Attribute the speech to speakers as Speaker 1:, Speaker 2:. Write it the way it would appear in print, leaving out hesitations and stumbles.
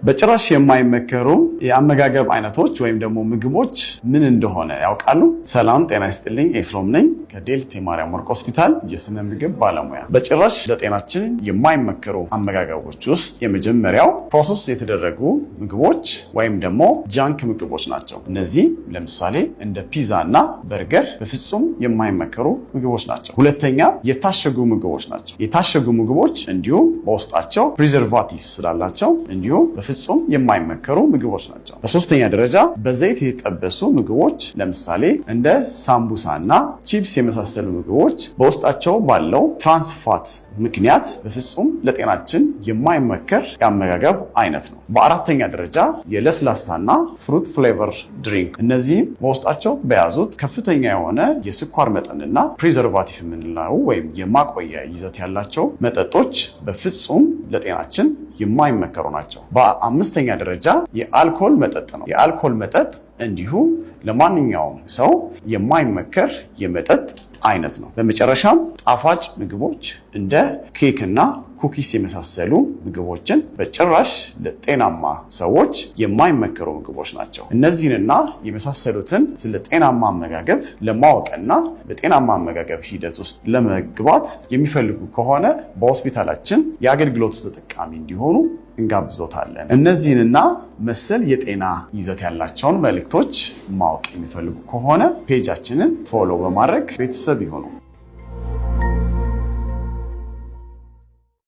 Speaker 1: በጭራሽ የማይመከሩ የአመጋገብ አይነቶች ወይም ደግሞ ምግቦች ምን እንደሆነ ያውቃሉ? ሰላም ጤና ይስጥልኝ። ኤፍሮም ነኝ ከዴልቲ ማርያም ወርቅ ሆስፒታል የስነ ምግብ ባለሙያ። በጭራሽ ለጤናችን የማይመከሩ አመጋገቦች ውስጥ የመጀመሪያው ፕሮሰስ የተደረጉ ምግቦች ወይም ደግሞ ጃንክ ምግቦች ናቸው። እነዚህ ለምሳሌ እንደ ፒዛ እና በርገር በፍጹም የማይመከሩ ምግቦች ናቸው። ሁለተኛ የታሸጉ ምግቦች ናቸው። የታሸጉ ምግቦች እንዲሁም በውስጣቸው ፕሪዘርቫቲቭ ስላላቸው እንዲሁም በፍጹም የማይመከሩ ምግቦች ናቸው። በሶስተኛ ደረጃ በዘይት የተጠበሱ ምግቦች ለምሳሌ እንደ ሳምቡሳ እና ቺፕስ የመሳሰሉ ምግቦች በውስጣቸው ባለው ትራንስፋት ምክንያት በፍጹም ለጤናችን የማይመከር የአመጋገብ አይነት ነው። በአራተኛ ደረጃ የለስላሳና ፍሩት ፍሌቨር ድሪንክ፣ እነዚህም በውስጣቸው በያዙት ከፍተኛ የሆነ የስኳር መጠንና ፕሪዘርቫቲቭ የምንለው ወይም የማቆያ ይዘት ያላቸው መጠጦች በፍጹም ለጤናችን የማይመከሩ ናቸው። በአምስተኛ ደረጃ የአልኮል መጠጥ ነው። የአልኮል መጠጥ እንዲሁ ለማንኛውም ሰው የማይመከር የመጠጥ አይነት ነው። በመጨረሻም ጣፋጭ ምግቦች እንደ ኬክ እና ኩኪስ የመሳሰሉ ምግቦችን በጭራሽ ለጤናማ ሰዎች የማይመከሩ ምግቦች ናቸው። እነዚህንና የመሳሰሉትን ስለ ጤናማ አመጋገብ ለማወቅና በጤናማ አመጋገብ ሂደት ውስጥ ለመግባት የሚፈልጉ ከሆነ በሆስፒታላችን የአገልግሎቱ ተጠቃሚ እንዲሆኑ እንጋብዞታለን። እነዚህንና መሰል የጤና ይዘት ያላቸውን መልእክቶች ማወቅ የሚፈልጉ ከሆነ ፔጃችንን ፎሎ በማድረግ ቤተሰብ ይሁኑ።